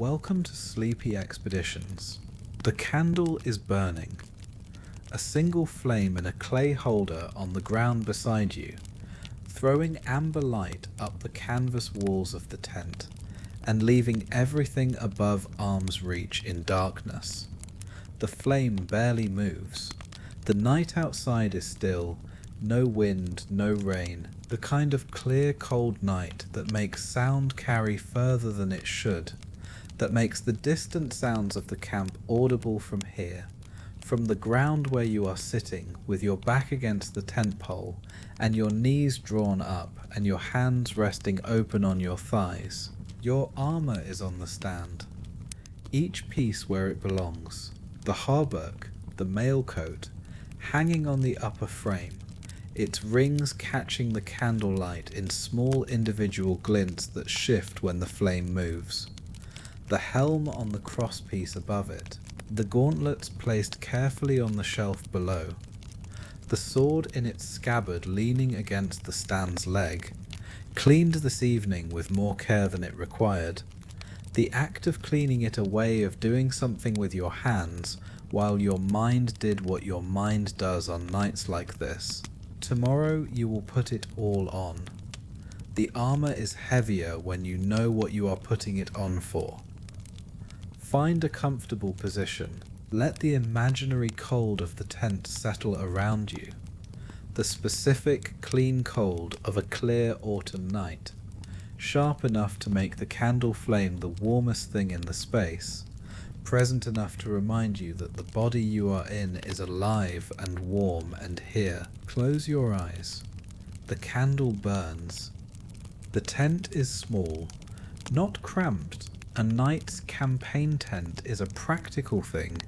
Welcome to Sleepy Expeditions. The candle is burning. A single flame in a clay holder on the ground beside you, throwing amber light up the canvas walls of the tent, and leaving everything above arm's reach in darkness. The flame barely moves. The night outside is still, no wind, no rain, the kind of clear, cold night that makes sound carry further than it should, that makes the distant sounds of the camp audible from here, from the ground where you are sitting with your back against the tent pole and your knees drawn up and your hands resting open on your thighs. Your armor is on the stand, each piece where it belongs, the hauberk, the mail coat, hanging on the upper frame, its rings catching the candlelight in small individual glints that shift when the flame moves. The helm on the crosspiece above it, the gauntlets placed carefully on the shelf below, the sword in its scabbard leaning against the stand's leg, cleaned this evening with more care than it required. The act of cleaning it a way of doing something with your hands while your mind did what your mind does on nights like this. Tomorrow you will put it all on. The armor is heavier when you know what you are putting it on for. Find a comfortable position. Let the imaginary cold of the tent settle around you. The specific, clean cold of a clear autumn night, sharp enough to make the candle flame the warmest thing in the space, present enough to remind you that the body you are in is alive and warm and here. Close your eyes. The candle burns. The tent is small, not cramped. A knight's campaign tent is a practical thing,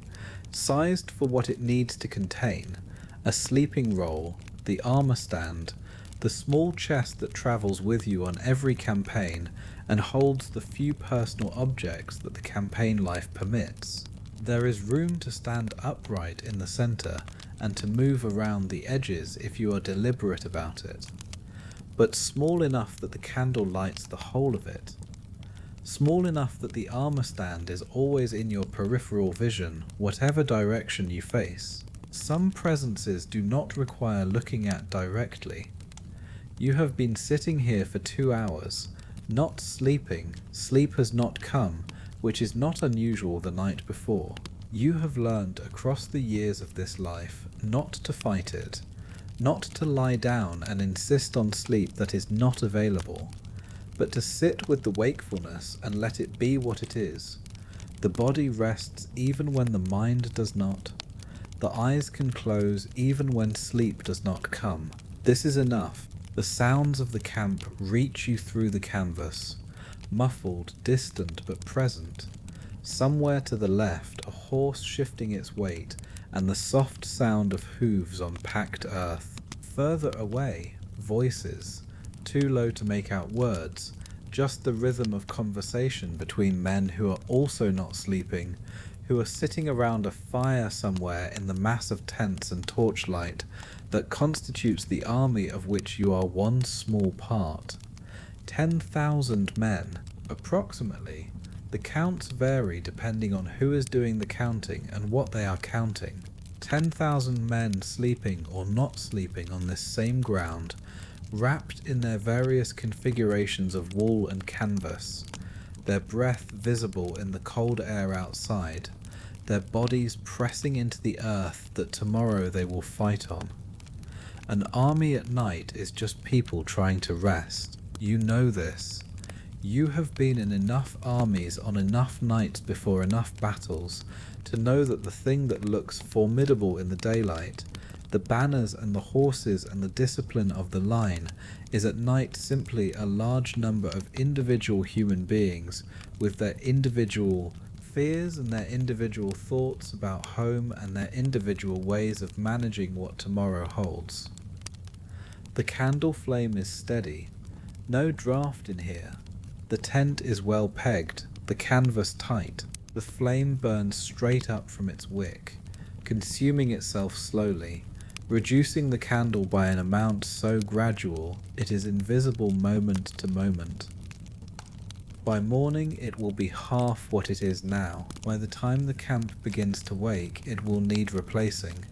sized for what it needs to contain: a sleeping roll, the armor stand, the small chest that travels with you on every campaign and holds the few personal objects that the campaign life permits. There is room to stand upright in the center and to move around the edges if you are deliberate about it, but small enough that the candle lights the whole of it. Small enough that the armor stand is always in your peripheral vision, whatever direction you face. Some presences do not require looking at directly. You have been sitting here for 2 hours, not sleeping. Sleep has not come, which is not unusual the night before. You have learned across the years of this life not to fight it, not to lie down and insist on sleep that is not available, but to sit with the wakefulness and let it be what it is. The body rests even when the mind does not. The eyes can close even when sleep does not come. This is enough. The sounds of the camp reach you through the canvas, muffled, distant, but present. Somewhere to the left, a horse shifting its weight, and the soft sound of hooves on packed earth. Further away, voices, too low to make out words, just the rhythm of conversation between men who are also not sleeping, who are sitting around a fire somewhere in the mass of tents and torchlight that constitutes the army of which you are one small part. 10,000 men, approximately. The counts vary depending on who is doing the counting and what they are counting. 10,000 men sleeping or not sleeping on this same ground, wrapped in their various configurations of wool and canvas, their breath visible in the cold air outside, their bodies pressing into the earth that tomorrow they will fight on. An army at night is just people trying to rest. You know this. You have been in enough armies on enough nights before enough battles to know that the thing that looks formidable in the daylight, the banners and the horses and the discipline of the line, is at night simply a large number of individual human beings with their individual fears and their individual thoughts about home and their individual ways of managing what tomorrow holds. The candle flame is steady. No draught in here. The tent is well pegged, the canvas tight. The flame burns straight up from its wick, consuming itself slowly, reducing the candle by an amount so gradual it is invisible moment to moment. By morning it will be half what it is now. By the time the camp begins to wake, it will need replacing.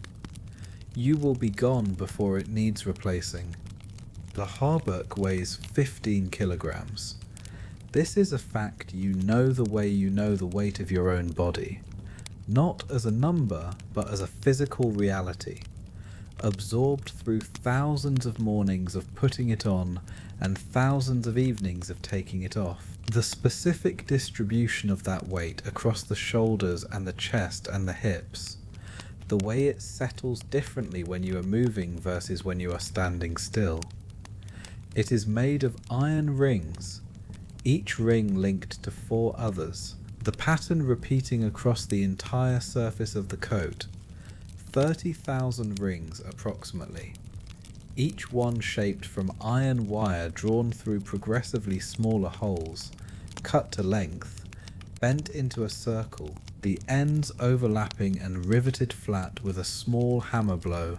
You will be gone before it needs replacing. The harbuk weighs 15 kilograms. This is a fact you know the way you know the weight of your own body. Not as a number, but as a physical reality. Absorbed through thousands of mornings of putting it on and thousands of evenings of taking it off. The specific distribution of that weight across the shoulders and the chest and the hips. The way it settles differently when you are moving versus when you are standing still. It is made of iron rings, each ring linked to 4 others, the pattern repeating across the entire surface of the coat. 30,000 rings approximately, each one shaped from iron wire drawn through progressively smaller holes, cut to length, bent into a circle, the ends overlapping and riveted flat with a small hammer blow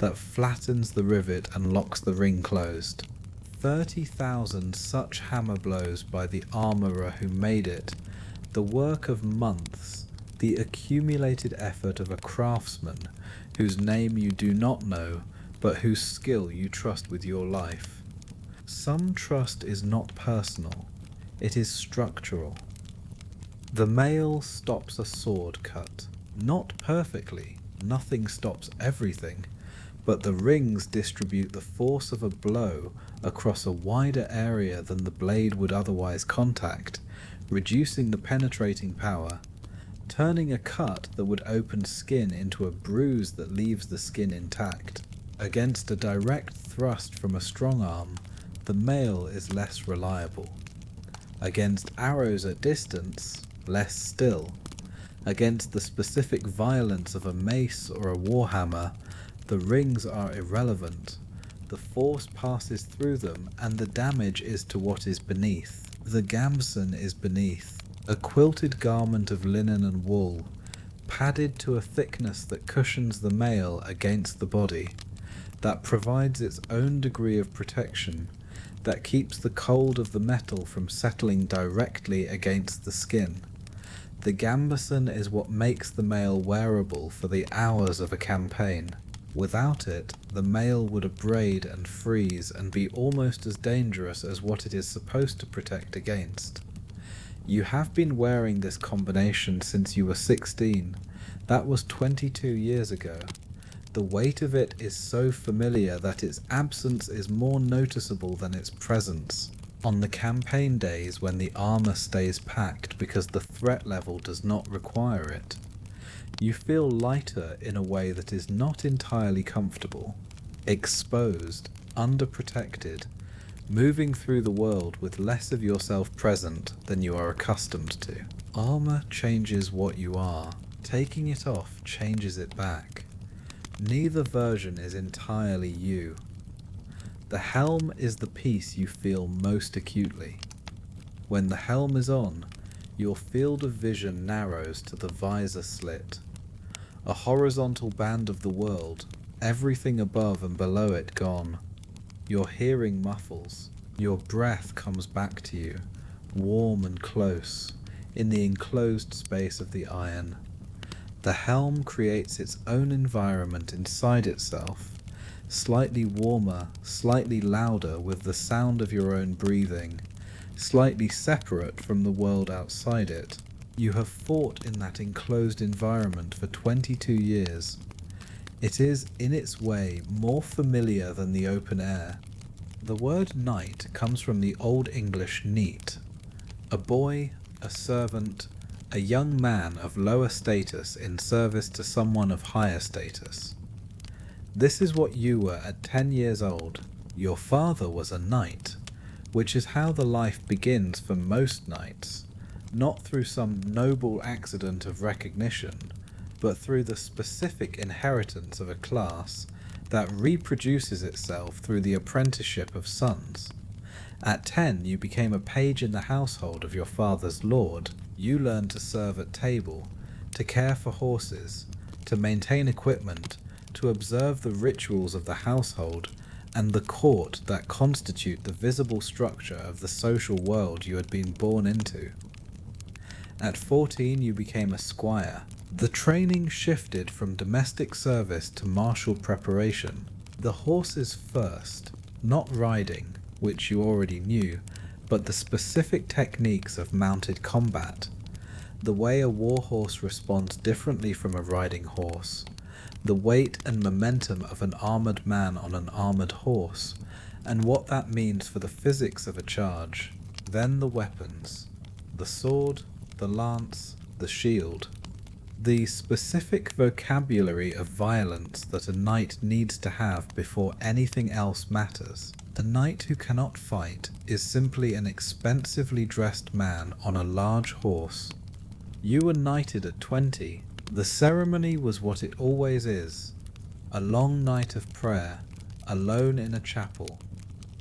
that flattens the rivet and locks the ring closed. 30,000 such hammer blows by the armourer who made it, the work of months, the accumulated effort of a craftsman whose name you do not know, but whose skill you trust with your life. Some trust is not personal, it is structural. The mail stops a sword cut. Not perfectly, nothing stops everything, but the rings distribute the force of a blow across a wider area than the blade would otherwise contact, reducing the penetrating power, turning a cut that would open skin into a bruise that leaves the skin intact. Against a direct thrust from a strong arm, the mail is less reliable. Against arrows at distance, less still. Against the specific violence of a mace or a warhammer, the rings are irrelevant. The force passes through them and the damage is to what is beneath. The gambeson is beneath, a quilted garment of linen and wool, padded to a thickness that cushions the mail against the body, that provides its own degree of protection, that keeps the cold of the metal from settling directly against the skin. The gambeson is what makes the mail wearable for the hours of a campaign. Without it, the mail would abrade and freeze and be almost as dangerous as what it is supposed to protect against. You have been wearing this combination since you were 16. That was 22 years ago. The weight of it is so familiar that its absence is more noticeable than its presence. On the campaign days when the armor stays packed because the threat level does not require it, you feel lighter in a way that is not entirely comfortable, exposed, underprotected, moving through the world with less of yourself present than you are accustomed to. Armor changes what you are. Taking it off changes it back. Neither version is entirely you. The helm is the piece you feel most acutely. When the helm is on, your field of vision narrows to the visor slit. A horizontal band of the world, everything above and below it gone. Your hearing muffles. Your breath comes back to you, warm and close, in the enclosed space of the iron. The helm creates its own environment inside itself, slightly warmer, slightly louder with the sound of your own breathing, slightly separate from the world outside it. You have fought in that enclosed environment for 22 years. It is, in its way, more familiar than the open air. The word knight comes from the Old English neat, a boy, a servant, a young man of lower status in service to someone of higher status. This is what you were at 10 years old. Your father was a knight, which is how the life begins for most knights, not through some noble accident of recognition, but through the specific inheritance of a class that reproduces itself through the apprenticeship of sons. At 10 you became a page in the household of your father's lord. You learned to serve at table, to care for horses, to maintain equipment, to observe the rituals of the household, and the court that constitute the visible structure of the social world you had been born into. At 14 you became a squire. The training shifted from domestic service to martial preparation. The horses first, not riding, which you already knew, but the specific techniques of mounted combat, the way a warhorse responds differently from a riding horse, the weight and momentum of an armoured man on an armoured horse, and what that means for the physics of a charge. Then the weapons, the sword, the lance, the shield. The specific vocabulary of violence that a knight needs to have before anything else matters. A knight who cannot fight is simply an expensively dressed man on a large horse. You were knighted at 20. The ceremony was what it always is. A long night of prayer, alone in a chapel.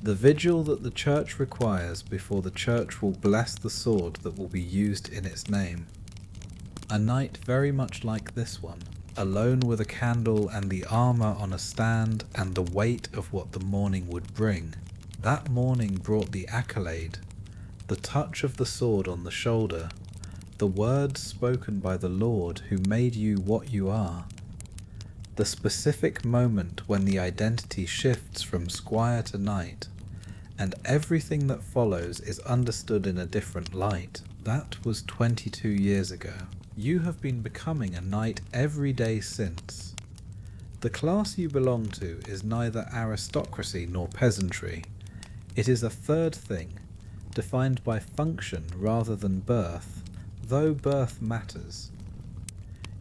The vigil that the church requires before the church will bless the sword that will be used in its name. A night very much like this one, alone with a candle and the armour on a stand and the weight of what the morning would bring. That morning brought the accolade, the touch of the sword on the shoulder, the words spoken by the Lord who made you what you are. The specific moment when the identity shifts from squire to knight, and everything that follows is understood in a different light. That was 22 years ago. You have been becoming a knight every day since. The class you belong to is neither aristocracy nor peasantry. It is a third thing, defined by function rather than birth, though birth matters.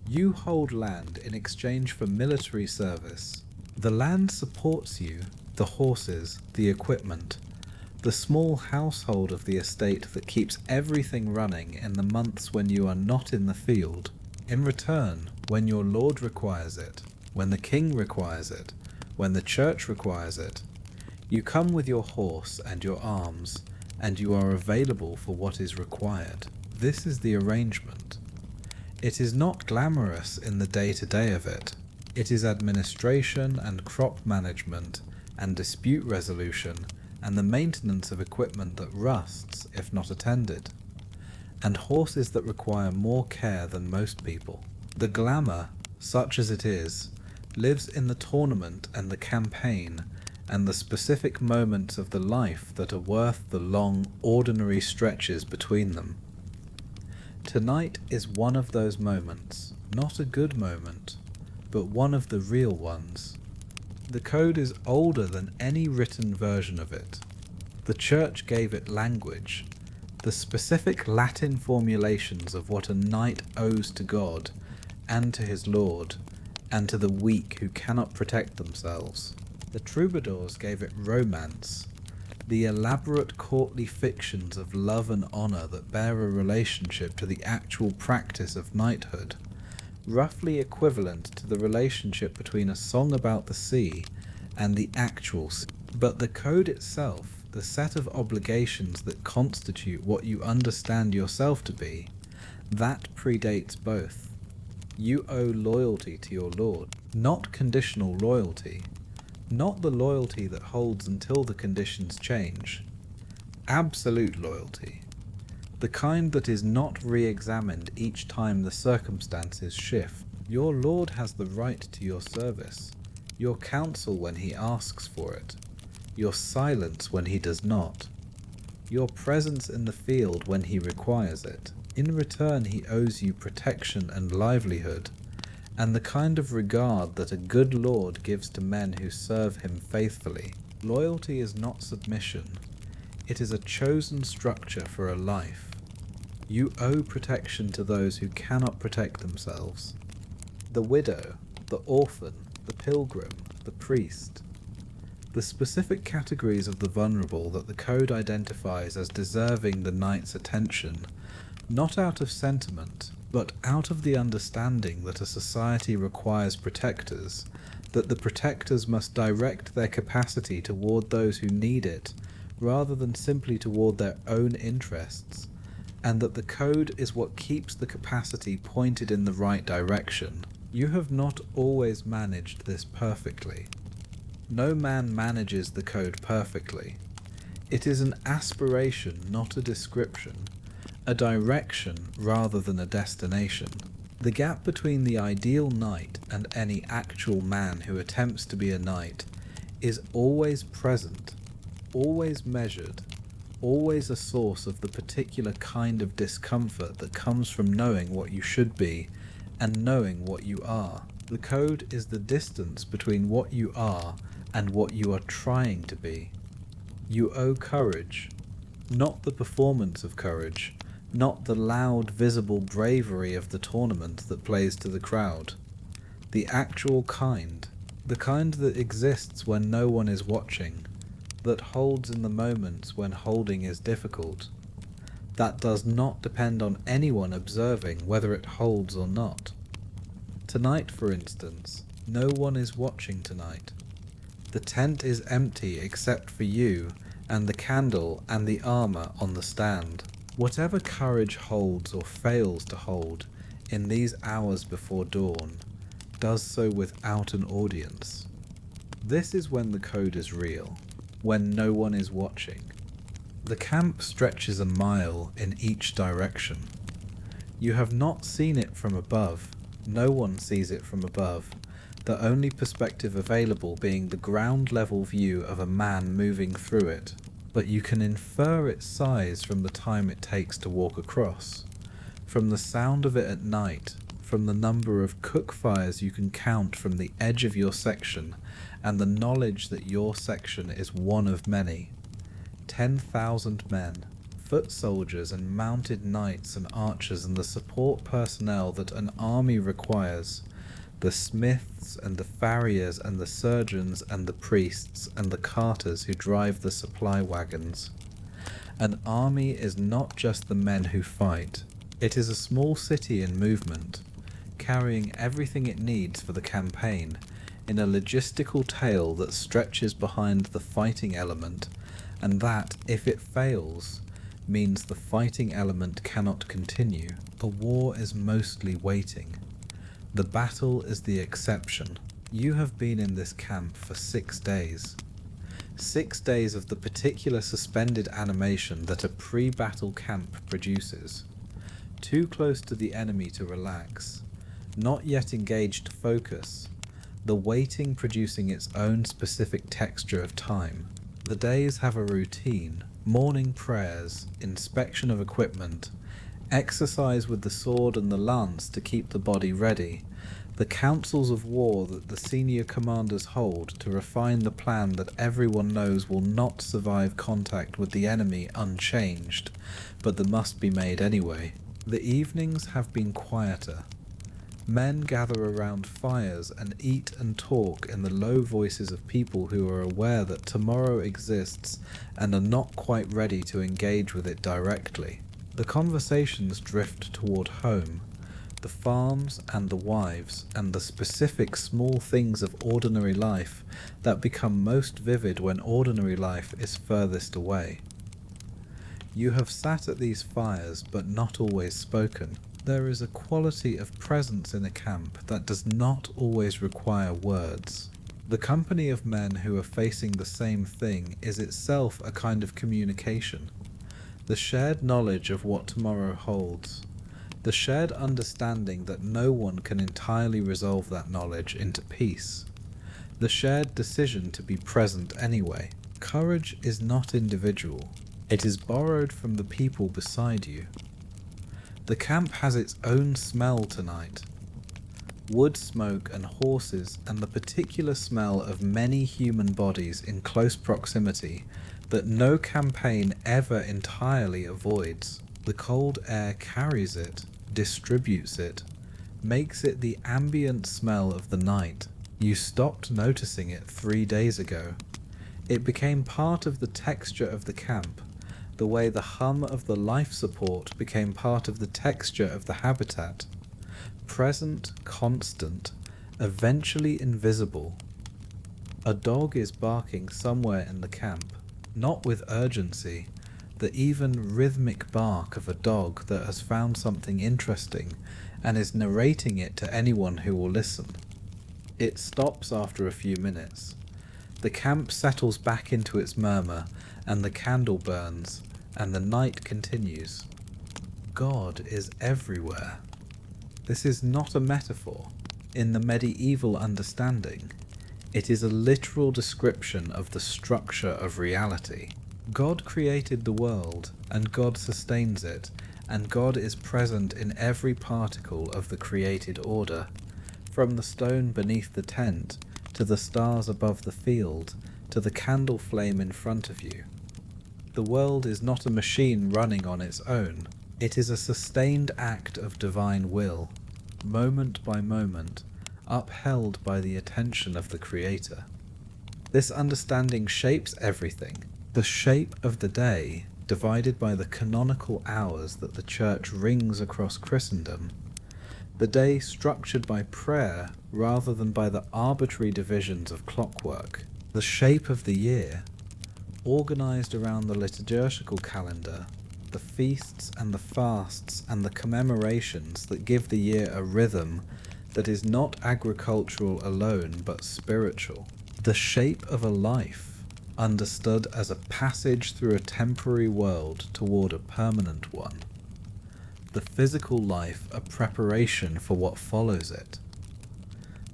You hold land in exchange for military service. The land supports you, the horses, the equipment, the small household of the estate that keeps everything running in the months when you are not in the field. In return, when your lord requires it, when the king requires it, when the church requires it, you come with your horse and your arms, and you are available for what is required. This is the arrangement. It is not glamorous in the day-to-day of it. It is administration and crop management and dispute resolution and the maintenance of equipment that rusts if not attended, and horses that require more care than most people. The glamour, such as it is, lives in the tournament and the campaign and the specific moments of the life that are worth the long, ordinary stretches between them. Tonight is one of those moments, not a good moment, but one of the real ones. The code is older than any written version of it. The church gave it language, the specific Latin formulations of what a knight owes to God and to his lord, and to the weak who cannot protect themselves. The troubadours gave it romance, the elaborate courtly fictions of love and honour that bear a relationship to the actual practice of knighthood, roughly equivalent to the relationship between a song about the sea and the actual sea. But the code itself, the set of obligations that constitute what you understand yourself to be, that predates both. You owe loyalty to your lord, not conditional loyalty, not the loyalty that holds until the conditions change. Absolute loyalty. The kind that is not re-examined each time the circumstances shift. Your lord has the right to your service, your counsel when he asks for it, your silence when he does not, your presence in the field when he requires it. In return he owes you protection and livelihood, and the kind of regard that a good lord gives to men who serve him faithfully. Loyalty is not submission. It is a chosen structure for a life. You owe protection to those who cannot protect themselves. The widow, the orphan, the pilgrim, the priest. The specific categories of the vulnerable that the code identifies as deserving the knight's attention, not out of sentiment, but out of the understanding that a society requires protectors, that the protectors must direct their capacity toward those who need it, rather than simply toward their own interests, and that the code is what keeps the capacity pointed in the right direction. You have not always managed this perfectly. No man manages the code perfectly. It is an aspiration, not a description, a direction rather than a destination. The gap between the ideal knight and any actual man who attempts to be a knight is always present, always measured, always a source of the particular kind of discomfort that comes from knowing what you should be and knowing what you are. The code is the distance between what you are and what you are trying to be. You owe courage, not the performance of courage, not the loud, visible bravery of the tournament that plays to the crowd. The actual kind, the kind that exists when no one is watching, that holds in the moments when holding is difficult, that does not depend on anyone observing whether it holds or not. Tonight, for instance, no one is watching tonight. The tent is empty except for you and the candle and the armor on the stand. Whatever courage holds or fails to hold in these hours before dawn does so without an audience. This is when the code is real, when no one is watching. The camp stretches a mile in each direction. You have not seen it from above. No one sees it from above, the only perspective available being the ground level view of a man moving through it. But you can infer its size from the time it takes to walk across, from the sound of it at night, from the number of cook fires you can count from the edge of your section, and the knowledge that your section is one of many. 10,000 men, foot soldiers and mounted knights and archers and the support personnel that an army requires, the smiths and the farriers and the surgeons and the priests and the carters who drive the supply wagons. An army is not just the men who fight. It is a small city in movement, carrying everything it needs for the campaign in a logistical tale that stretches behind the fighting element, and that, if it fails, means the fighting element cannot continue. A war is mostly waiting. The battle is the exception. You have been in this camp for 6 days. 6 days of the particular suspended animation that a pre-battle camp produces. Too close to the enemy to relax. Not yet engaged to focus. The waiting producing its own specific texture of time. The days have a routine. Morning prayers, inspection of equipment, exercise with the sword and the lance to keep the body ready, the councils of war that the senior commanders hold to refine the plan that everyone knows will not survive contact with the enemy unchanged, but that must be made anyway. The evenings have been quieter. Men gather around fires and eat and talk in the low voices of people who are aware that tomorrow exists and are not quite ready to engage with it directly. The conversations drift toward home, the farms and the wives, and the specific small things of ordinary life that become most vivid when ordinary life is furthest away. You have sat at these fires but not always spoken. There is a quality of presence in a camp that does not always require words. The company of men who are facing the same thing is itself a kind of communication. The shared knowledge of what tomorrow holds. The shared understanding that no one can entirely resolve that knowledge into peace. The shared decision to be present anyway. Courage is not individual. It is borrowed from the people beside you. The camp has its own smell tonight. Wood smoke and horses and the particular smell of many human bodies in close proximity that no campaign ever entirely avoids. The cold air carries it, distributes it, makes it the ambient smell of the night. You stopped noticing it 3 days ago. It became part of the texture of the camp, the way the hum of the life support became part of the texture of the habitat. Present, constant, eventually invisible. A dog is barking somewhere in the camp, not with urgency, the even rhythmic bark of a dog that has found something interesting and is narrating it to anyone who will listen. It stops after a few minutes. The camp settles back into its murmur, and the candle burns, and the night continues. God is everywhere. This is not a metaphor. In the medieval understanding, it is a literal description of the structure of reality. God created the world, and God sustains it, and God is present in every particle of the created order, from the stone beneath the tent, to the stars above the field, to the candle flame in front of you. The world is not a machine running on its own. It is a sustained act of divine will, moment by moment, upheld by the attention of the Creator. This understanding shapes everything. The shape of the day, divided by the canonical hours that the Church rings across Christendom, the day structured by prayer rather than by the arbitrary divisions of clockwork, the shape of the year, organized around the liturgical calendar, the feasts and the fasts and the commemorations that give the year a rhythm that is not agricultural alone but spiritual, the shape of a life, understood as a passage through a temporary world toward a permanent one, the physical life a preparation for what follows it.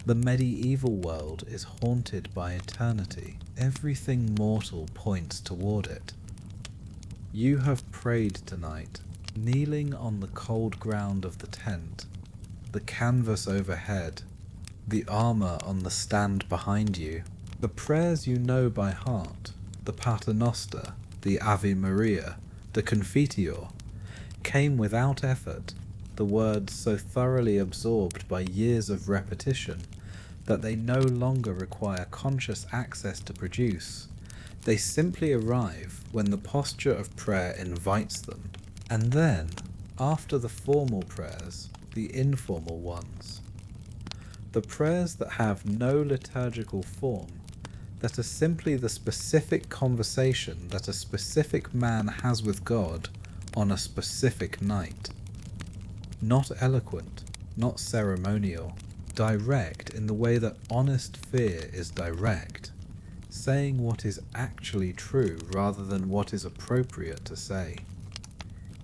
The medieval world is haunted by eternity. Everything mortal points toward it. You have prayed tonight, kneeling on the cold ground of the tent, the canvas overhead, the armour on the stand behind you, the prayers you know by heart, the Paternoster, the Ave Maria, the Confiteor, came without effort, the words so thoroughly absorbed by years of repetition that they no longer require conscious access to produce. They simply arrive when the posture of prayer invites them. And then, after the formal prayers, the informal ones. The prayers that have no liturgical form, that are simply the specific conversation that a specific man has with God on a specific night. Not eloquent, not ceremonial, direct in the way that honest fear is direct, saying what is actually true rather than what is appropriate to say.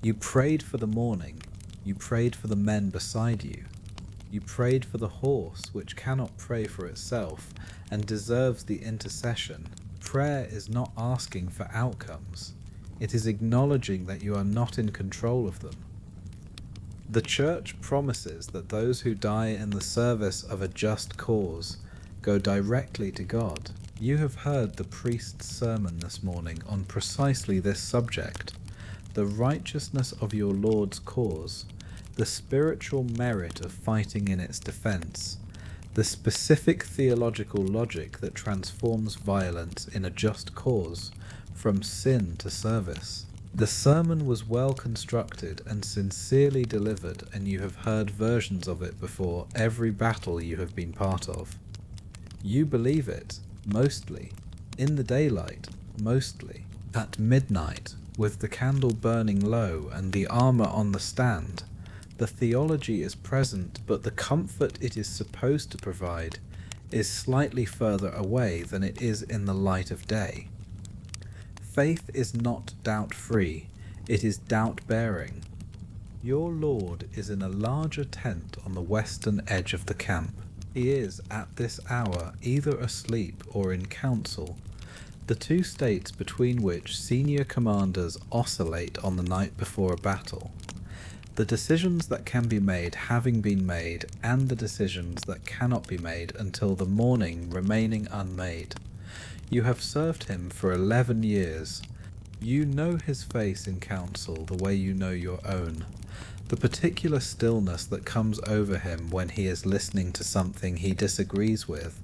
You prayed for the morning, you prayed for the men beside you, you prayed for the horse which cannot pray for itself and deserves the intercession. Prayer is not asking for outcomes, it is acknowledging that you are not in control of them. The Church promises that those who die in the service of a just cause go directly to God. You have heard the priest's sermon this morning on precisely this subject, the righteousness of your Lord's cause, the spiritual merit of fighting in its defense, the specific theological logic that transforms violence in a just cause from sin to service. The sermon was well constructed and sincerely delivered, and you have heard versions of it before every battle you have been part of. You believe it, mostly, in the daylight, mostly, at midnight, with the candle burning low and the armour on the stand. The theology is present, but the comfort it is supposed to provide is slightly further away than it is in the light of day. Faith is not doubt-free, it is doubt-bearing. Your Lord is in a larger tent on the western edge of the camp. He is, at this hour, either asleep or in council, the two states between which senior commanders oscillate on the night before a battle. The decisions that can be made having been made, and the decisions that cannot be made until the morning remaining unmade. You have served him for 11 years. You know his face in council the way you know your own. The particular stillness that comes over him when he is listening to something he disagrees with,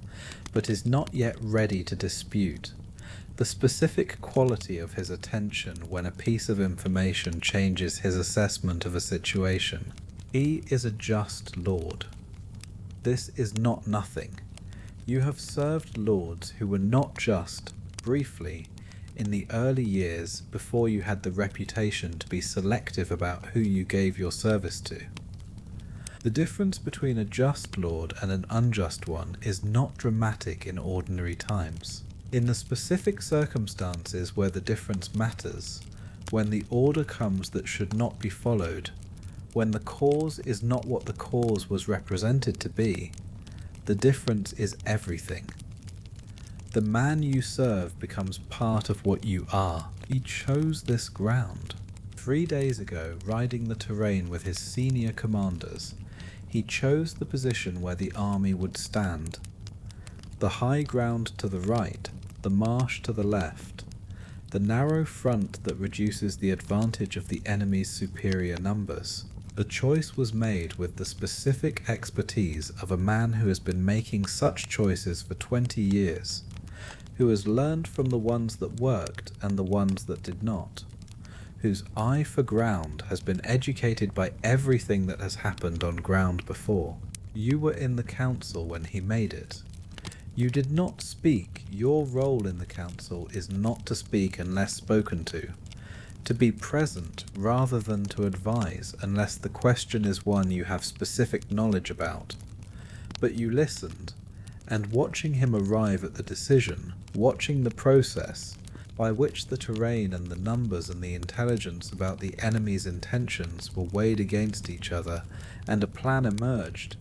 but is not yet ready to dispute. The specific quality of his attention when a piece of information changes his assessment of a situation. He is a just Lord. This is not nothing. You have served lords who were not just, briefly, in the early years before you had the reputation to be selective about who you gave your service to. The difference between a just lord and an unjust one is not dramatic in ordinary times. In the specific circumstances where the difference matters, when the order comes that should not be followed, when the cause is not what the cause was represented to be, the difference is everything. The man you serve becomes part of what you are. He chose this ground. 3 days ago, riding the terrain with his senior commanders, he chose the position where the army would stand. The high ground to the right, the marsh to the left, the narrow front that reduces the advantage of the enemy's superior numbers. The choice was made with the specific expertise of a man who has been making such choices for 20 years, who has learned from the ones that worked and the ones that did not, whose eye for ground has been educated by everything that has happened on ground before. You were in the council when he made it. You did not speak. Your role in the council is not to speak unless spoken to be present rather than to advise unless the question is one you have specific knowledge about. But you listened, and watching him arrive at the decision, watching the process by which the terrain and the numbers and the intelligence about the enemy's intentions were weighed against each other and a plan emerged,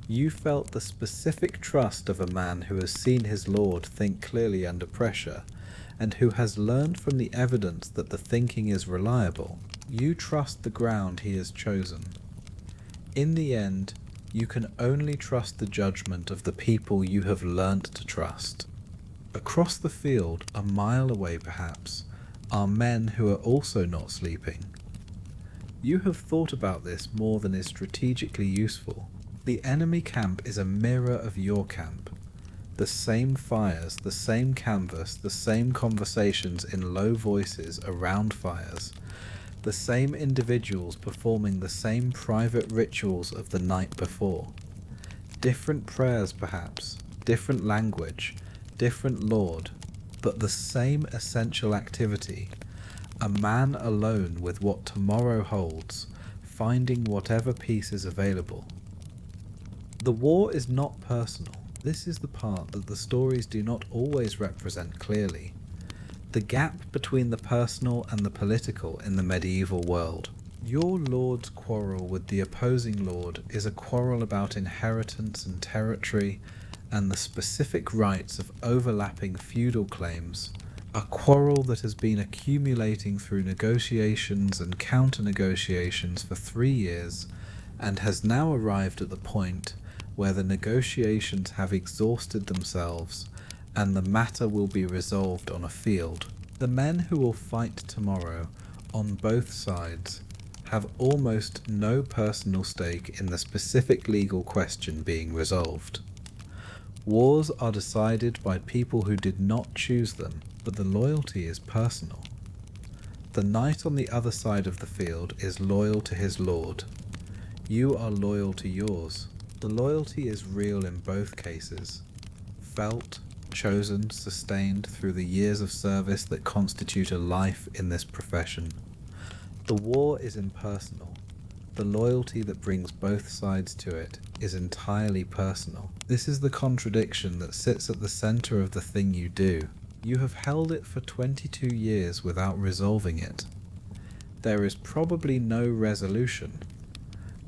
you felt the specific trust of a man who has seen his lord think clearly under pressure, and who has learned from the evidence that the thinking is reliable. You trust the ground he has chosen. In the end, you can only trust the judgment of the people you have learnt to trust. Across the field, a mile away perhaps, are men who are also not sleeping. You have thought about this more than is strategically useful. The enemy camp is a mirror of your camp. The same fires, the same canvas, the same conversations in low voices around fires, the same individuals performing the same private rituals of the night before. Different prayers perhaps, different language, different lord, but the same essential activity. A man alone with what tomorrow holds, finding whatever peace is available. The war is not personal. This is the part that the stories do not always represent clearly. The gap between the personal and the political in the medieval world. Your lord's quarrel with the opposing lord is a quarrel about inheritance and territory and the specific rights of overlapping feudal claims, a quarrel that has been accumulating through negotiations and counter-negotiations for 3 years and has now arrived at the point where the negotiations have exhausted themselves and the matter will be resolved on a field. The men who will fight tomorrow, on both sides, have almost no personal stake in the specific legal question being resolved. Wars are decided by people who did not choose them, but the loyalty is personal. The knight on the other side of the field is loyal to his lord. You are loyal to yours. The loyalty is real in both cases, felt, chosen, sustained through the years of service that constitute a life in this profession. The war is impersonal. The loyalty that brings both sides to it is entirely personal. This is the contradiction that sits at the center of the thing you do. You have held it for 22 years without resolving it. There is probably no resolution.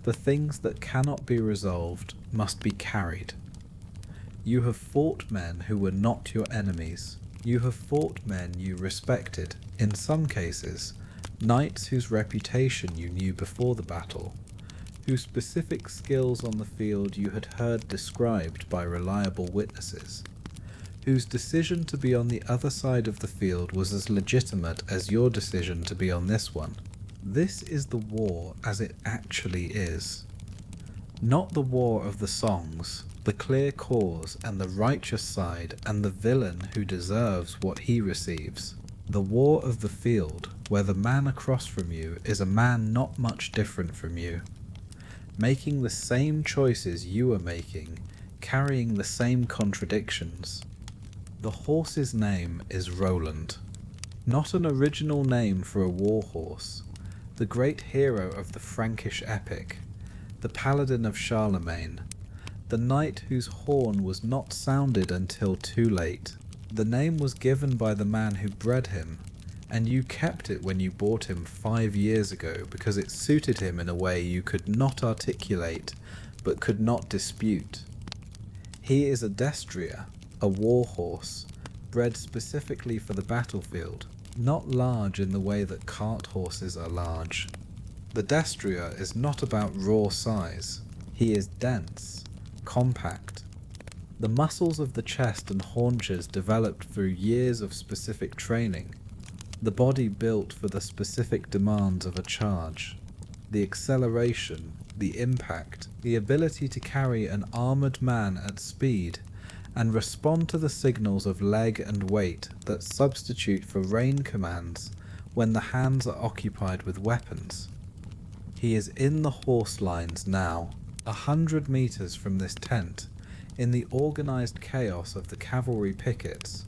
The things that cannot be resolved must be carried. You have fought men who were not your enemies. You have fought men you respected, in some cases, knights whose reputation you knew before the battle, whose specific skills on the field you had heard described by reliable witnesses, whose decision to be on the other side of the field was as legitimate as your decision to be on this one. This is the war as it actually is. Not the war of the songs, the clear cause and the righteous side and the villain who deserves what he receives. The war of the field, where the man across from you is a man not much different from you, making the same choices you are making, carrying the same contradictions. The horse's name is Roland. Not an original name for a war horse. The great hero of the Frankish epic, the paladin of Charlemagne, the knight whose horn was not sounded until too late. The name was given by the man who bred him, and you kept it when you bought him 5 years ago because it suited him in a way you could not articulate but could not dispute. He is a destrier, a war horse, bred specifically for the battlefield, not large in the way that cart horses are large. The destrier is not about raw size. He is dense, compact. The muscles of the chest and haunches developed through years of specific training. The body built for the specific demands of a charge. The acceleration, the impact, the ability to carry an armoured man at speed and respond to the signals of leg and weight that substitute for rein commands when the hands are occupied with weapons. He is in the horse lines now, 100 meters from this tent, in the organized chaos of the cavalry pickets.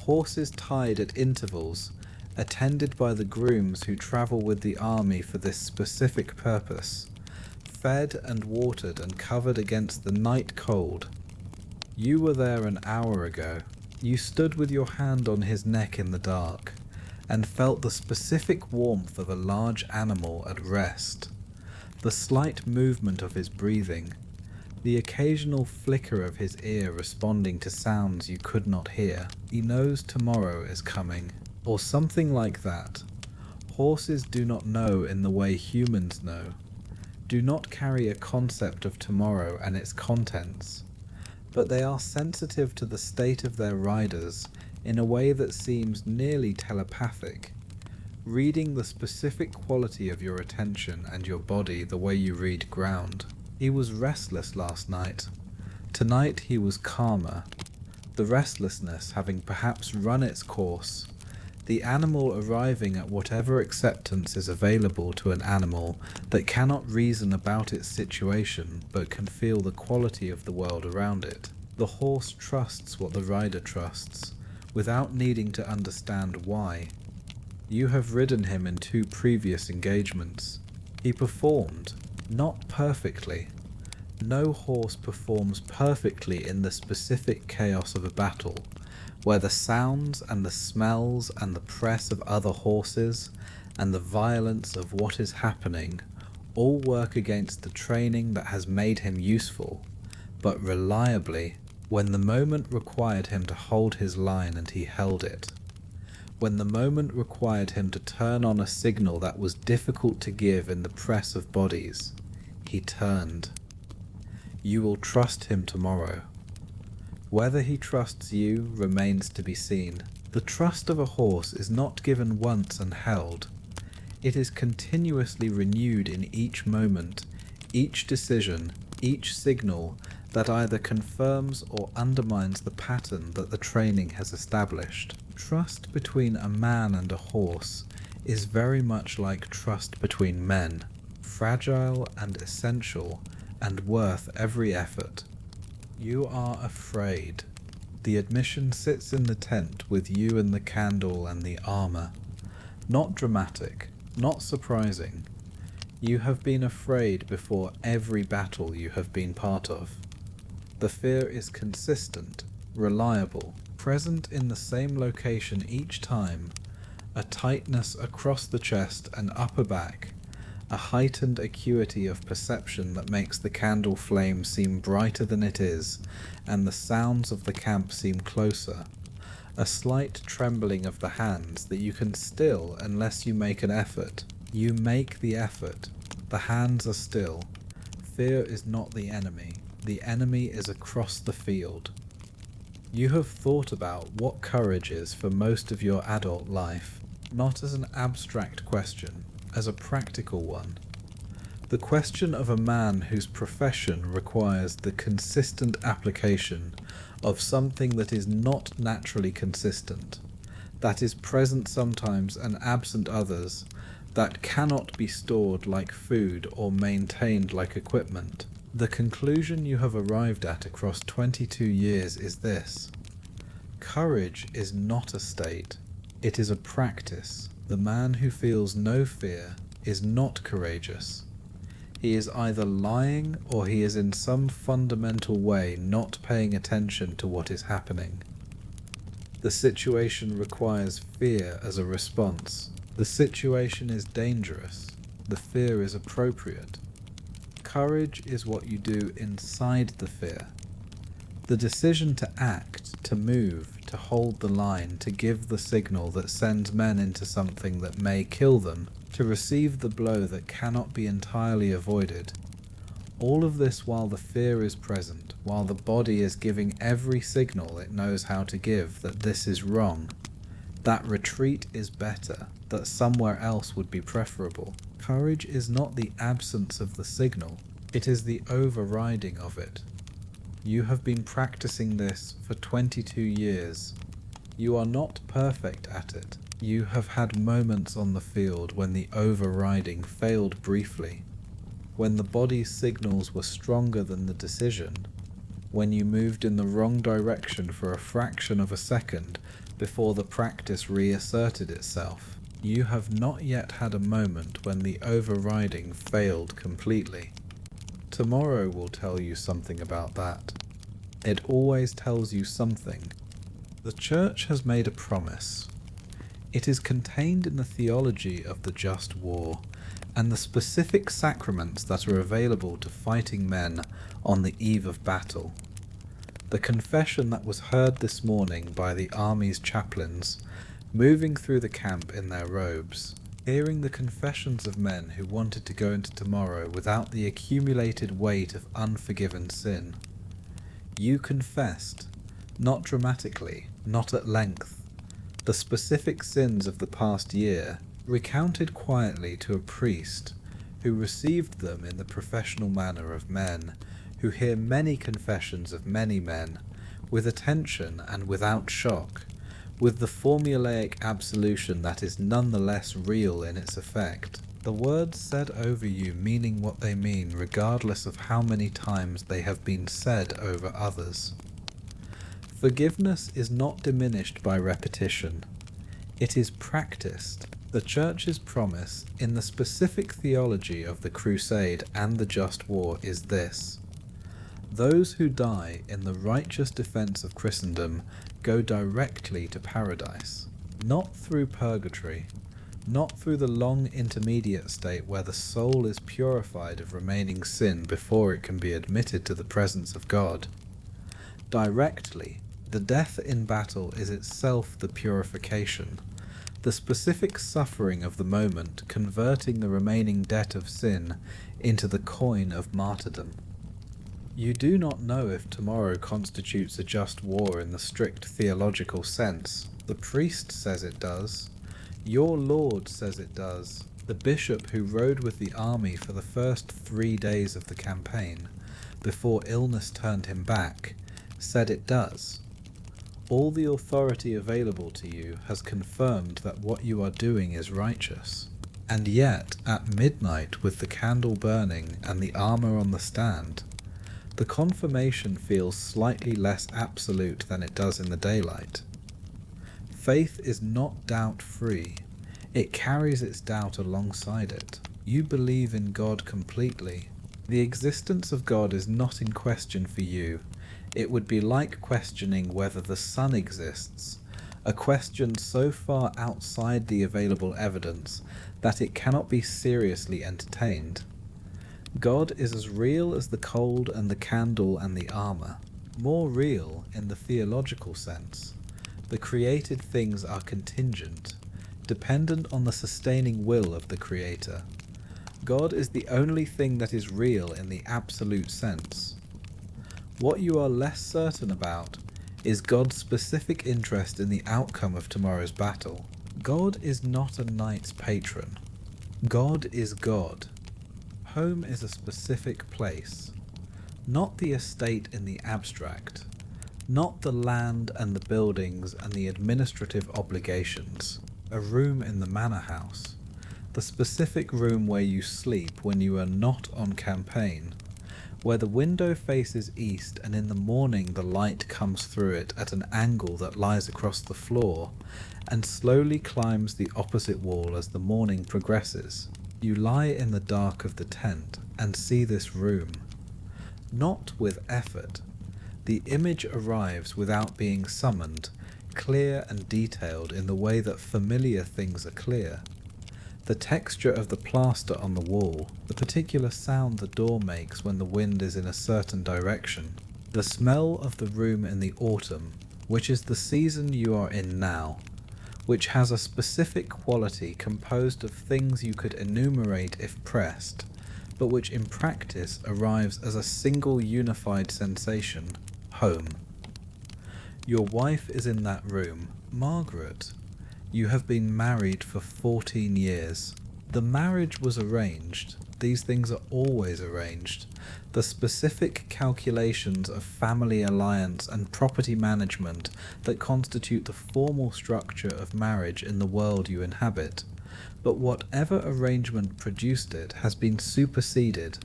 Horses tied at intervals, attended by the grooms who travel with the army for this specific purpose, fed and watered and covered against the night cold. You were there an hour ago. You stood with your hand on his neck in the dark, and felt the specific warmth of a large animal at rest, the slight movement of his breathing, the occasional flicker of his ear responding to sounds you could not hear. He knows tomorrow is coming, or something like that. Horses do not know in the way humans know, do not carry a concept of tomorrow and its contents, but they are sensitive to the state of their riders in a way that seems nearly telepathic, reading the specific quality of your attention and your body the way you read ground. He was restless last night. Tonight he was calmer, the restlessness having perhaps run its course, the animal arriving at whatever acceptance is available to an animal that cannot reason about its situation but can feel the quality of the world around it. The horse trusts what the rider trusts, without needing to understand why. You have ridden him in 2 previous engagements. He performed, not perfectly. No horse performs perfectly in the specific chaos of a battle, where the sounds and the smells and the press of other horses and the violence of what is happening all work against the training that has made him useful, but reliably, when the moment required him to hold his line and he held it. When the moment required him to turn on a signal that was difficult to give in the press of bodies, he turned. You will trust him tomorrow. Whether he trusts you remains to be seen. The trust of a horse is not given once and held. It is continuously renewed in each moment, each decision, each signal that either confirms or undermines the pattern that the training has established. Trust between a man and a horse is very much like trust between men, fragile and essential and worth every effort. You are afraid. The admission sits in the tent with you and the candle and the armor. Not dramatic, not surprising. You have been afraid before every battle you have been part of. The fear is consistent, reliable, present in the same location each time, a tightness across the chest and upper back, a heightened acuity of perception that makes the candle flame seem brighter than it is, and the sounds of the camp seem closer, a slight trembling of the hands that you can still unless you make an effort. You make the effort. The hands are still. Fear is not the enemy. The enemy is across the field. You have thought about what courage is for most of your adult life, not as an abstract question, as a practical one. The question of a man whose profession requires the consistent application of something that is not naturally consistent, that is present sometimes and absent others, that cannot be stored like food or maintained like equipment. The conclusion you have arrived at across 22 years is this: courage is not a state, it is a practice. The man who feels no fear is not courageous. He is either lying or he is in some fundamental way not paying attention to what is happening. The situation requires fear as a response. The situation is dangerous. The fear is appropriate. Courage is what you do inside the fear. The decision to act, to move, to hold the line, to give the signal that sends men into something that may kill them, to receive the blow that cannot be entirely avoided. All of this while the fear is present, while the body is giving every signal it knows how to give that this is wrong, that retreat is better, that somewhere else would be preferable. Courage is not the absence of the signal, it is the overriding of it. You have been practicing this for 22 years. You are not perfect at it. You have had moments on the field when the overriding failed briefly, when the body's signals were stronger than the decision, when you moved in the wrong direction for a fraction of a second before the practice reasserted itself. You have not yet had a moment when the overriding failed completely. Tomorrow will tell you something about that. It always tells you something. The Church has made a promise. It is contained in the theology of the just war, and the specific sacraments that are available to fighting men on the eve of battle. The confession that was heard this morning by the army's chaplains, moving through the camp in their robes, hearing the confessions of men who wanted to go into tomorrow without the accumulated weight of unforgiven sin. You confessed, not dramatically, not at length, the specific sins of the past year, recounted quietly to a priest who received them in the professional manner of men who hear many confessions of many men, with attention and without shock, with the formulaic absolution that is nonetheless real in its effect. The words said over you meaning what they mean regardless of how many times they have been said over others. Forgiveness is not diminished by repetition. It is practiced. The Church's promise in the specific theology of the Crusade and the Just War is this: those who die in the righteous defense of Christendom go directly to paradise, not through purgatory, not through the long intermediate state where the soul is purified of remaining sin before it can be admitted to the presence of God. Directly, the death in battle is itself the purification, the specific suffering of the moment converting the remaining debt of sin into the coin of martyrdom. You do not know if tomorrow constitutes a just war in the strict theological sense. The priest says it does. Your Lord says it does. The bishop who rode with the army for the first 3 days of the campaign, before illness turned him back, said it does. All the authority available to you has confirmed that what you are doing is righteous. And yet, at midnight with the candle burning and the armour on the stand, the confirmation feels slightly less absolute than it does in the daylight. Faith is not doubt-free. It carries its doubt alongside it. You believe in God completely. The existence of God is not in question for you. It would be like questioning whether the sun exists, a question so far outside the available evidence that it cannot be seriously entertained. God is as real as the cold and the candle and the armour, more real in the theological sense. The created things are contingent, dependent on the sustaining will of the Creator. God is the only thing that is real in the absolute sense. What you are less certain about is God's specific interest in the outcome of tomorrow's battle. God is not a knight's patron. God is God. Home is a specific place, not the estate in the abstract, not the land and the buildings and the administrative obligations, a room in the manor house, the specific room where you sleep when you are not on campaign, where the window faces east and in the morning the light comes through it at an angle that lies across the floor and slowly climbs the opposite wall as the morning progresses. You lie in the dark of the tent and see this room. Not with effort. The image arrives without being summoned. clear and detailed in the way that familiar things are clear. The texture of the plaster on the wall, the particular sound the door makes when the wind is in a certain direction, the smell of the room in the autumn, which is the season you are in now, which has a specific quality composed of things you could enumerate if pressed, but which in practice arrives as a single unified sensation, home. Your wife is in that room, Margaret. You have been married for 14 years. The marriage was arranged. These things are always arranged. The specific calculations of family alliance and property management that constitute the formal structure of marriage in the world you inhabit. But whatever arrangement produced it has been superseded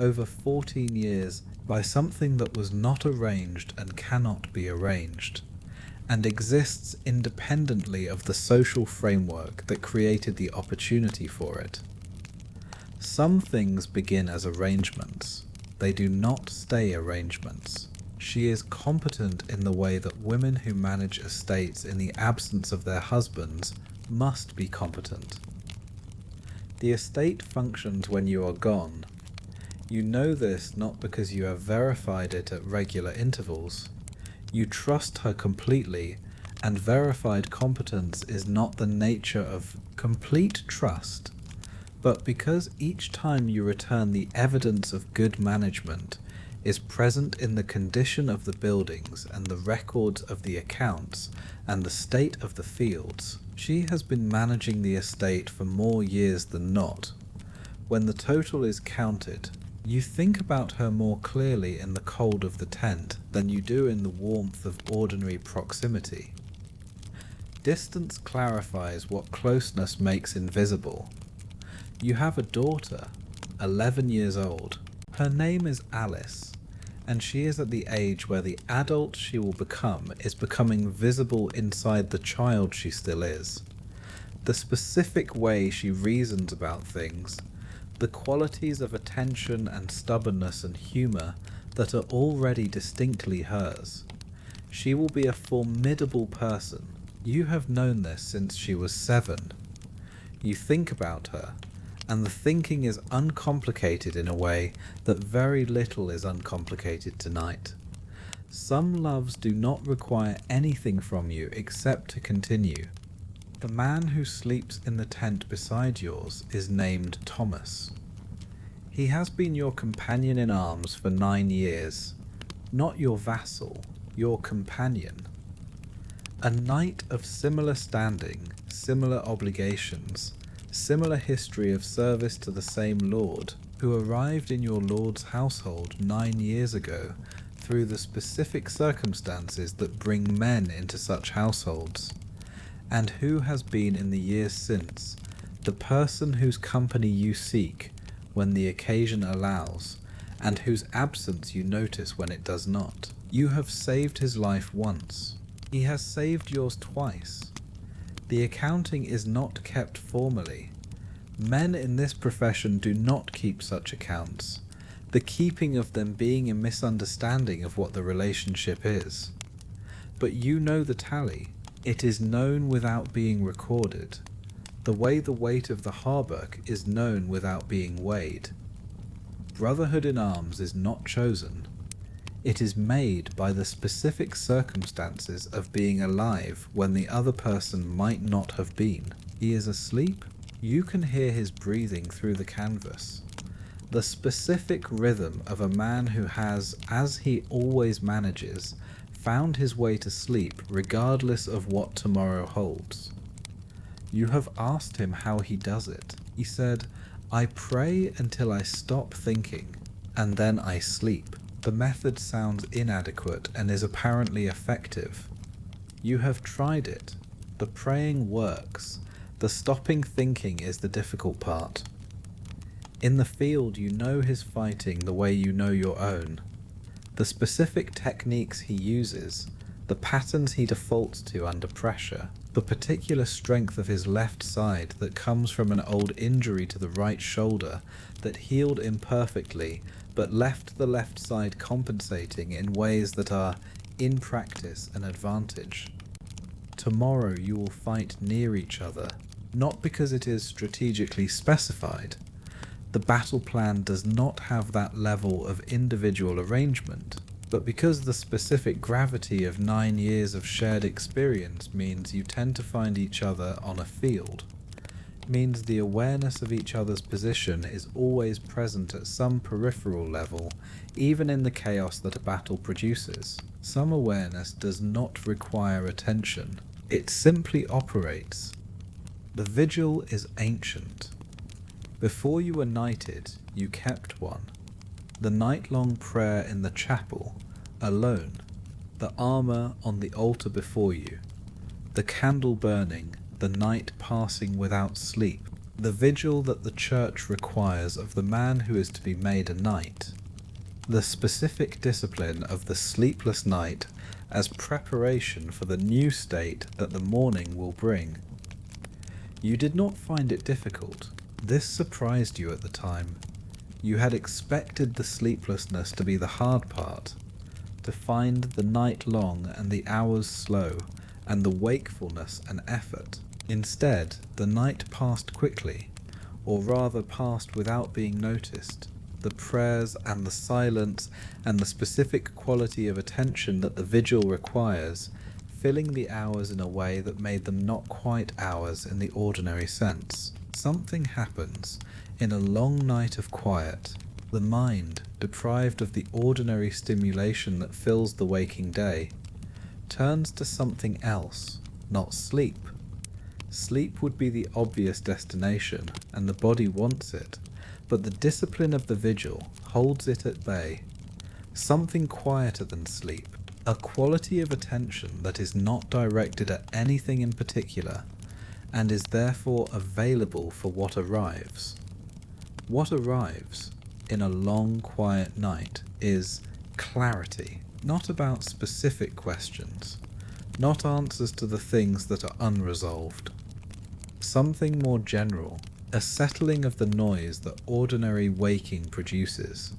over 14 years by something that was not arranged and cannot be arranged, and exists independently of the social framework that created the opportunity for it. Some things begin as arrangements. They do not stay arrangements. She is competent in the way that women who manage estates in the absence of their husbands must be competent. The estate functions when you are gone. You know this not because you have verified it at regular intervals. You trust her completely, and verified competence is not the nature of complete trust, but because each time you return the evidence of good management is present in the condition of the buildings and the records of the accounts and the state of the fields, she has been managing the estate for more years than not. When the total is counted, you think about her more clearly in the cold of the tent than you do in the warmth of ordinary proximity. Distance clarifies what closeness makes invisible. You have a daughter, 11 years old. Her name is Alice, and she is at the age where the adult she will become is becoming visible inside the child she still is. The specific way she reasons about things, the qualities of attention and stubbornness and humour that are already distinctly hers. She will be a formidable person. You have known this since she was 7. You think about her, and the thinking is uncomplicated in a way that very little is uncomplicated tonight. Some loves do not require anything from you except to continue. The man who sleeps in the tent beside yours is named Thomas. He has been your companion in arms for 9 years, not your vassal, your companion. A knight of similar standing, similar obligations, similar history of service to the same lord, who arrived in your lord's household 9 years ago through the specific circumstances that bring men into such households, and who has been in the years since the person whose company you seek when the occasion allows, and whose absence you notice when it does not. You have saved his life once. He has saved yours twice. The accounting is not kept formally. Men in this profession do not keep such accounts, the keeping of them being a misunderstanding of what the relationship is. But you know the tally. It is known without being recorded, the way the weight of the hauberk is known without being weighed. Brotherhood in arms is not chosen. It is made by the specific circumstances of being alive when the other person might not have been. He is asleep. You can hear his breathing through the canvas. The specific rhythm of a man who has, as he always manages, found his way to sleep regardless of what tomorrow holds. You have asked him how he does it. He said, "I pray until I stop thinking, and then I sleep." The method sounds inadequate and is apparently effective. You have tried it. The praying works. The stopping thinking is the difficult part. In the field you know his fighting the way you know your own. The specific techniques he uses, the patterns he defaults to under pressure, the particular strength of his left side that comes from an old injury to the right shoulder that healed imperfectly but left the left side compensating in ways that are, in practice, an advantage. tomorrow you will fight near each other, not because it is strategically specified. The battle plan does not have that level of individual arrangement, but because the specific gravity of 9 years of shared experience means you tend to find each other on a field, means the awareness of each other's position is always present at some peripheral level, even in the chaos that a battle produces. Some awareness does not require attention. It simply operates. The vigil is ancient. Before you were knighted, you kept one. The night-long prayer in the chapel, alone. The armour on the altar before you. The candle burning, the night passing without sleep. The vigil that the church requires of the man who is to be made a knight. The specific discipline of the sleepless night as preparation for the new state that the morning will bring. You did not find it difficult. This surprised you at the time. You had expected the sleeplessness to be the hard part, to find the night long and the hours slow, and the wakefulness an effort. Instead, the night passed quickly, or rather passed without being noticed. The prayers and the silence and the specific quality of attention that the vigil requires, filling the hours in a way that made them not quite hours in the ordinary sense. Something happens in a long night of quiet. The mind, deprived of the ordinary stimulation that fills the waking day, turns to something else, not sleep. Sleep would be the obvious destination, and the body wants it, but the discipline of the vigil holds it at bay. Something quieter than sleep, a quality of attention that is not directed at anything in particular, and is therefore available for what arrives. What arrives in a long, quiet night is clarity, not about specific questions, not answers to the things that are unresolved. Something more general, a settling of the noise that ordinary waking produces.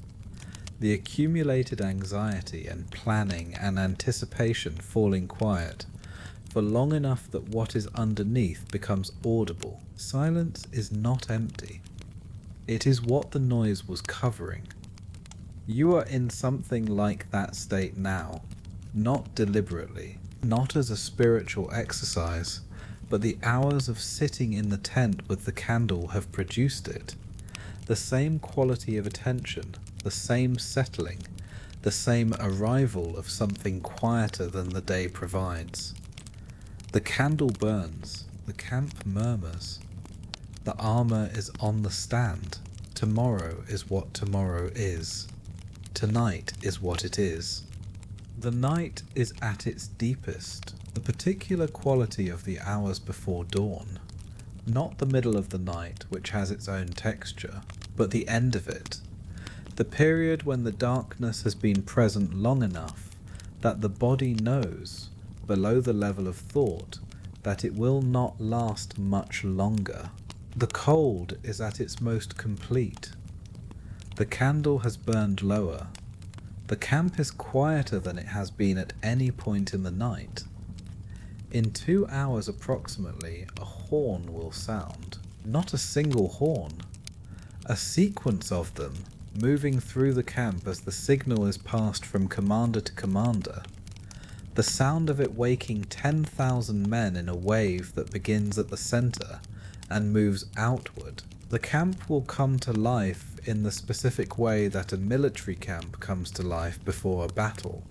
The accumulated anxiety and planning and anticipation falling quiet, for long enough that what is underneath becomes audible. Silence is not empty. It is what the noise was covering. You are in something like that state now, not deliberately, not as a spiritual exercise, but the hours of sitting in the tent with the candle have produced it. The same quality of attention, the same settling, the same arrival of something quieter than the day provides. The candle burns, the camp murmurs. The armour is on the stand. Tomorrow is what tomorrow is. Tonight is what it is. The night is at its deepest, the particular quality of the hours before dawn, not the middle of the night, which has its own texture, but the end of it, the period when the darkness has been present long enough that the body knows, below the level of thought, that it will not last much longer. The cold is at its most complete. The candle has burned lower. The camp is quieter than it has been at any point in the night. In 2 hours approximately, a horn will sound. Not a single horn. A sequence of them, moving through the camp as the signal is passed from commander to commander. The sound of it waking 10,000 men in a wave that begins at the centre and moves outward. The camp will come to life in the specific way that a military camp comes to life before a battle.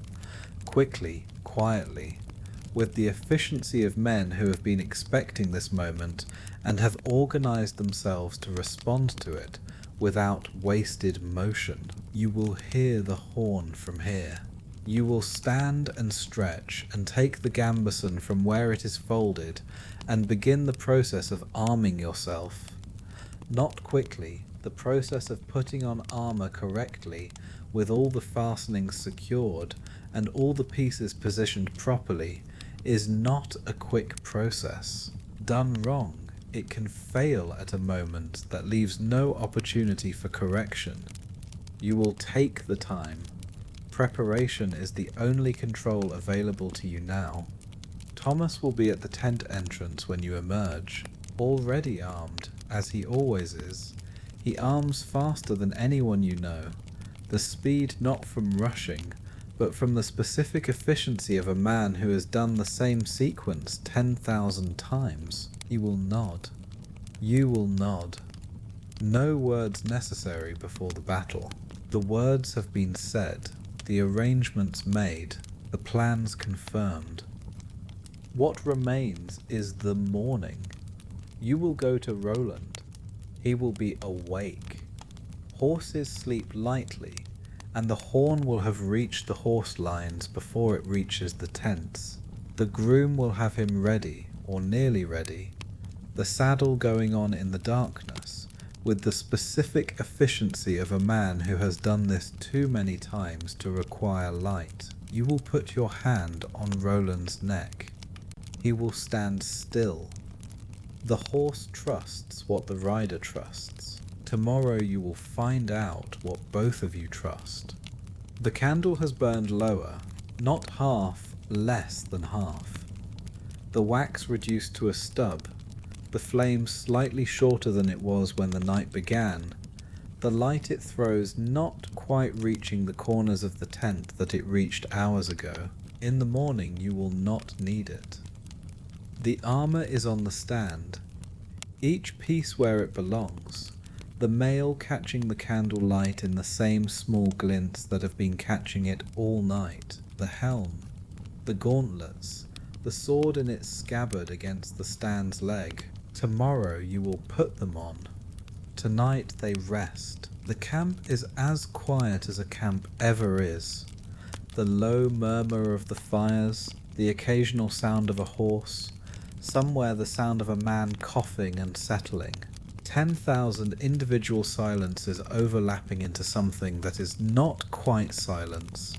Quickly, quietly, with the efficiency of men who have been expecting this moment and have organized themselves to respond to it without wasted motion. You will hear the horn from here. You will stand and stretch and take the gambeson from where it is folded and begin the process of arming yourself. Not quickly, the process of putting on armor correctly with all the fastenings secured and all the pieces positioned properly is not a quick process. Done wrong, it can fail at a moment that leaves no opportunity for correction. You will take the time. Preparation is the only control available to you now. Thomas will be at the tent entrance when you emerge, already armed, as he always is. He arms faster than anyone you know, the speed not from rushing, but from the specific efficiency of a man who has done the same sequence 10,000 times. He will nod. You will nod. No words necessary before the battle. The words have been said, the arrangements made, the plans confirmed. What remains is the morning. You will go to Roland. He will be awake. Horses sleep lightly, and the horn will have reached the horse lines before it reaches the tents. The groom will have him ready, or nearly ready, the saddle going on in the darkness, with the specific efficiency of a man who has done this too many times to require light. You will put your hand on Roland's neck. He will stand still. The horse trusts what the rider trusts. Tomorrow you will find out what both of you trust. The candle has burned lower, not half, less than half. The wax reduced to a stub, the flame slightly shorter than it was when the night began, the light it throws not quite reaching the corners of the tent that it reached hours ago. In the morning you will not need it. The armor is on the stand, each piece where it belongs, the mail catching the candle light in the same small glints that have been catching it all night, the helm, the gauntlets, the sword in its scabbard against the stand's leg. Tomorrow you will put them on. Tonight they rest. The camp is as quiet as a camp ever is. The low murmur of the fires, the occasional sound of a horse, somewhere the sound of a man coughing and settling. 10,000 individual silences overlapping into something that is not quite silence,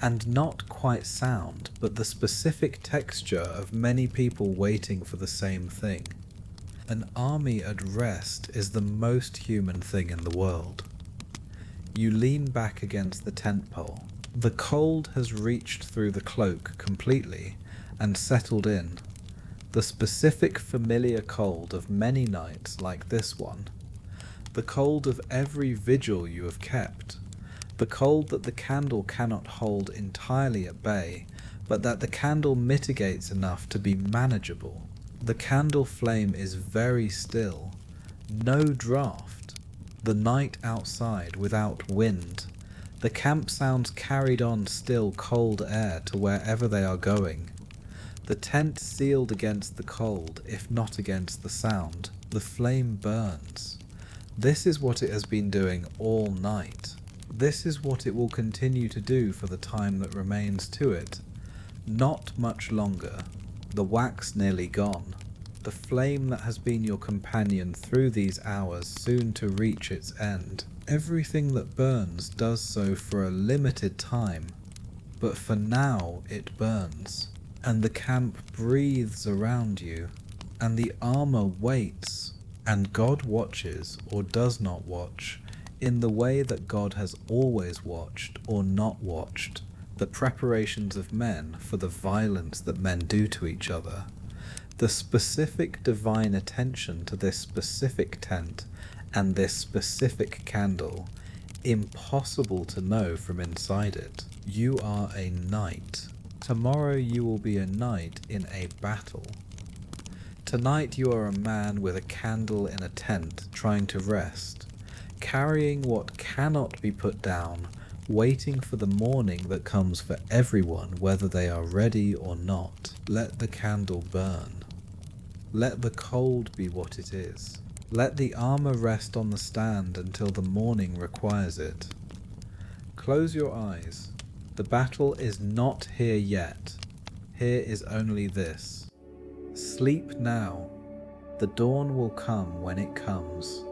and not quite sound, but the specific texture of many people waiting for the same thing. An army at rest is the most human thing in the world. You lean back against the tent pole. The cold has reached through the cloak completely and settled in. The specific familiar cold of many nights like this one. The cold of every vigil you have kept. The cold that the candle cannot hold entirely at bay, but that the candle mitigates enough to be manageable. The candle flame is very still. No draught. The night outside without wind. The camp sounds carried on still cold air to wherever they are going. The tent sealed against the cold, if not against the sound. The flame burns. This is what it has been doing all night. This is what it will continue to do for the time that remains to it. Not much longer. The wax nearly gone. The flame that has been your companion through these hours soon to reach its end. Everything that burns does so for a limited time, but for now it burns. And the camp breathes around you, and the armor waits, and God watches or does not watch, in the way that God has always watched or not watched, the preparations of men for the violence that men do to each other, the specific divine attention to this specific tent and this specific candle, impossible to know from inside it. You are a knight. Tomorrow you will be a knight in a battle. Tonight you are a man with a candle in a tent trying to rest, carrying what cannot be put down, waiting for the morning that comes for everyone whether they are ready or not. Let the candle burn. Let the cold be what it is. Let the armor rest on the stand until the morning requires it. Close your eyes. The battle is not here yet. Here is only this. Sleep now. The dawn will come when it comes.